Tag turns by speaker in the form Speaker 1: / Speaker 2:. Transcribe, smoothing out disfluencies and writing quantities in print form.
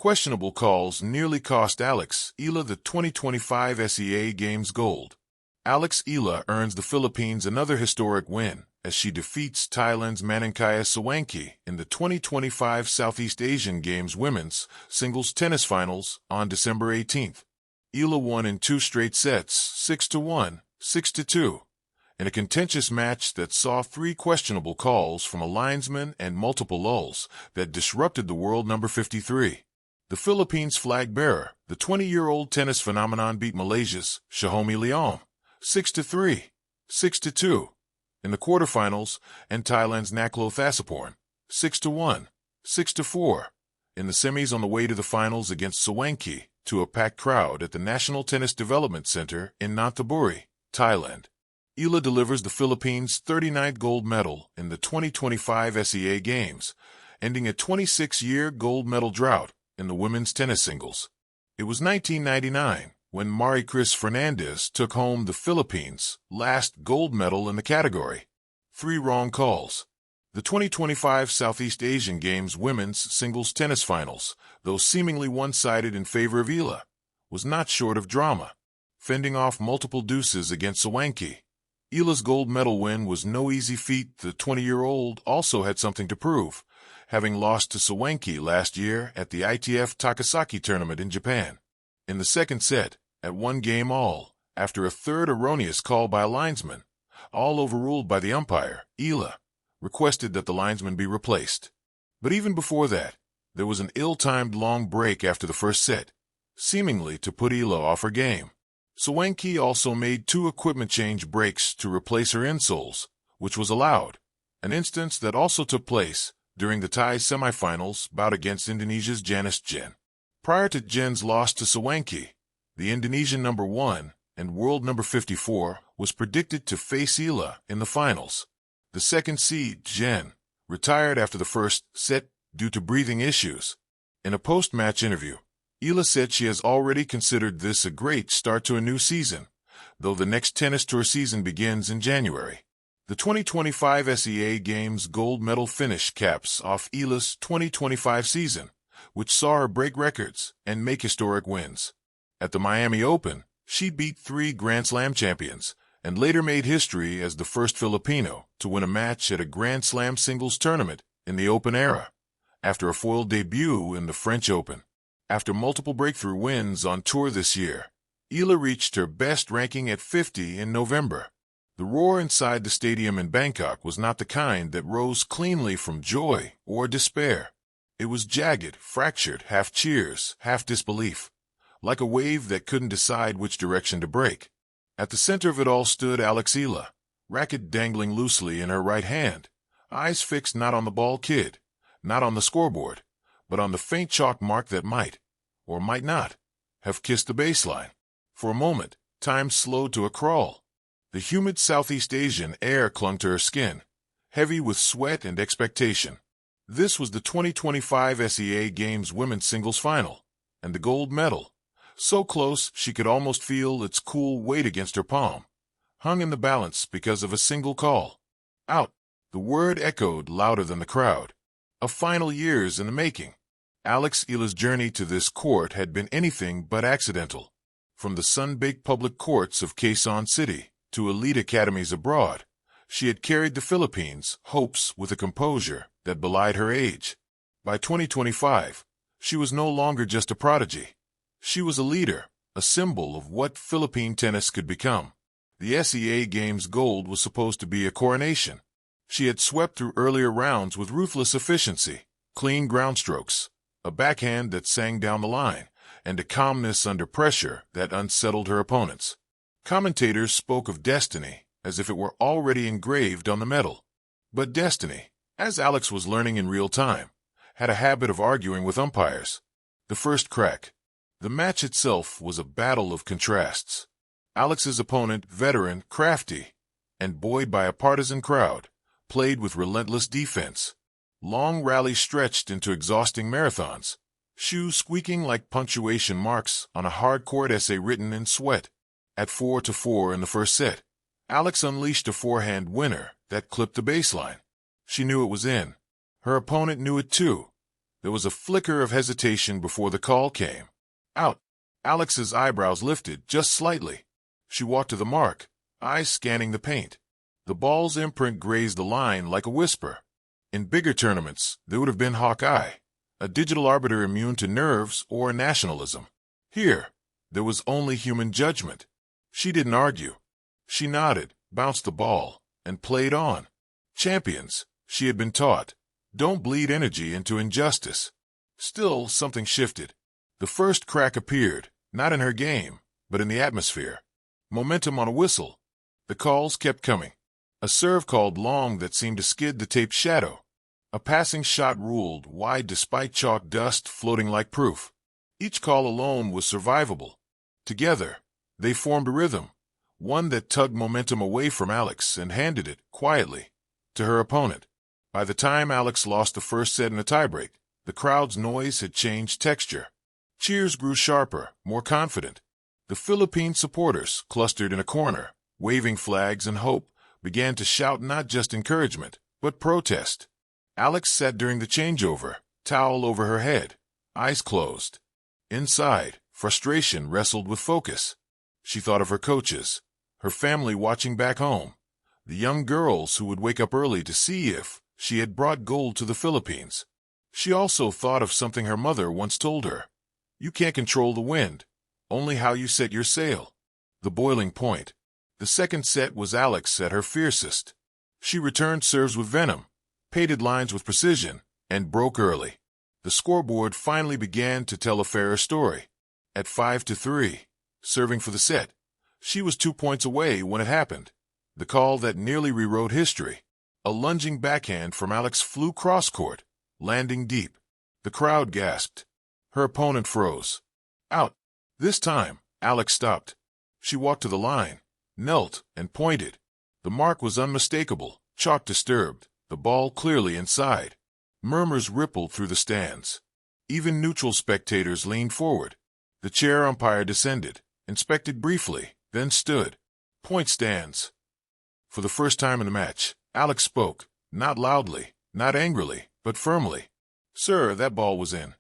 Speaker 1: Questionable calls nearly cost Alex Eala the 2025 SEA Games gold. Alex Eala earns the Philippines another historic win as she defeats Thailand's Manangkaya Sawanki in the 2025 Southeast Asian Games women's singles tennis finals on December 18th. Eala won in two straight sets, 6-1, 6-2, in a contentious match that saw three questionable calls from a linesman and multiple lulls that disrupted the world number 53. The Philippines flag bearer, the 20-year-old tennis phenomenon, beat Malaysia's Shahomi Leom 6-3, 6-2 in the quarterfinals, and Thailand's Naklo Thasaporn 6-1, 6-4 in the semis on the way to the finals against Sawanki to a packed crowd at the National Tennis Development Center in Nonthaburi, Thailand. Eala delivers the Philippines' 39th gold medal in the 2025 SEA Games, ending a 26-year gold medal drought in the women's tennis singles. It was 1999 when Maricris Fernandez took home the Philippines' last gold medal in the category. Three wrong calls. The 2025 Southeast Asian Games women's singles tennis finals, though seemingly one-sided in favor of Eala, was not short of drama. Fending off multiple deuces against Sawanki, Eala's gold medal win was no easy feat. The 20-year-old also had something to prove, having lost to Sawanki last year at the ITF Takasaki tournament in Japan. In the second set, at one game all, after a third erroneous call by a linesman, all overruled by the umpire, Eala requested that the linesman be replaced. But even before that, there was an ill-timed long break after the first set, seemingly to put Eala off her game. Sawanki also made two equipment change breaks to replace her insoles, which was allowed, an instance that also took place during the Thai semifinals bout against Indonesia's Janice Jen. Prior to Jen's loss to Sawanki, the Indonesian number 1 and world number 54 was predicted to face Eala in the finals. The second seed, Jen, retired after the first set due to breathing issues. In a post-match interview, Eala said she has already considered this a great start to a new season, though the next tennis tour season begins in January. The 2025 SEA Games gold medal finish caps off Eala's 2025 season, which saw her break records and make historic wins. At the Miami Open, she beat three Grand Slam champions and later made history as the first Filipino to win a match at a Grand Slam singles tournament in the Open era, after a foil debut in the French Open. After multiple breakthrough wins on tour this year, Eala reached her best ranking at 50 in November. The roar inside the stadium in Bangkok was not the kind that rose cleanly from joy or despair. It was jagged, fractured, half cheers, half disbelief, like a wave that couldn't decide which direction to break. At the center of it all stood Alex Eala, racket dangling loosely in her right hand, eyes fixed not on the ball kid, not on the scoreboard, but on the faint chalk mark that might, or might not, have kissed the baseline. For a moment, time slowed to a crawl. The humid Southeast Asian air clung to her skin, heavy with sweat and expectation. This was the 2025 SEA Games women's singles final, and the gold medal, so close she could almost feel its cool weight against her palm, hung in the balance because of a single call. Out. The word echoed louder than the crowd. A final years in the making. Alex Eala's journey to this court had been anything but accidental. From the sun-baked public courts of Quezon City to elite academies abroad, she had carried the Philippines' hopes with a composure that belied her age. By 2025, she was no longer just a prodigy. She was a leader, a symbol of what Philippine tennis could become. The SEA Games gold was supposed to be a coronation. She had swept through earlier rounds with ruthless efficiency, clean ground strokes, a backhand that sang down the line, and a calmness under pressure that unsettled her opponents. Commentators spoke of destiny as if it were already engraved on the medal. But destiny, as Alex was learning in real time, had a habit of arguing with umpires. The first crack. The match itself was a battle of contrasts. Alex's opponent, veteran, crafty, and buoyed by a partisan crowd, played with relentless defense. Long rallies stretched into exhausting marathons, shoes squeaking like punctuation marks on a hard-court essay written in sweat. At 4-4 in the first set, Alex unleashed a forehand winner that clipped the baseline. She knew it was in. Her opponent knew it too, There was a flicker of hesitation before the call came. Out. Alex's eyebrows lifted just slightly. She walked to the mark, eyes scanning the paint. The ball's imprint grazed the line like a whisper. In bigger tournaments, there would have been Hawkeye, a digital arbiter immune to nerves or nationalism. Here, there was only human judgment. She didn't argue. She nodded, bounced the ball, and played on. Champions, she had been taught, don't bleed energy into injustice. Still, something shifted. The first crack appeared, not in her game, but in the atmosphere. Momentum on a whistle. The calls kept coming. A serve called long that seemed to skid the tape's shadow. A passing shot ruled wide despite chalk dust floating like proof. Each call alone was survivable. Together, they formed a rhythm, one that tugged momentum away from Alex and handed it, quietly, to her opponent. By the time Alex lost the first set in a tiebreak, the crowd's noise had changed texture. Cheers grew sharper, more confident. The Philippine supporters, clustered in a corner, waving flags and hope, began to shout not just encouragement, but protest. Alex sat during the changeover, towel over her head, eyes closed. Inside, frustration wrestled with focus. She thought of her coaches, her family watching back home, the young girls who would wake up early to see if she had brought gold to the Philippines. She also thought of something her mother once told her. You can't control the wind, only how you set your sail. The boiling point. The second set was Alex at her fiercest. She returned serves with venom, painted lines with precision, and broke early. The scoreboard finally began to tell a fairer story. At 5-3, serving for the set, she was 2 points away when it happened. The call that nearly rewrote history. A lunging backhand from Alex flew cross-court, landing deep. The crowd gasped. Her opponent froze. Out. This time, Alex stopped. She walked to the line, knelt, and pointed. The mark was unmistakable, chalk disturbed, the ball clearly inside. Murmurs rippled through the stands. Even neutral spectators leaned forward. The chair umpire descended, inspected briefly, then stood. Point stands. For the first time in the match, Alex spoke, not loudly, not angrily, but firmly. Sir, that ball was in.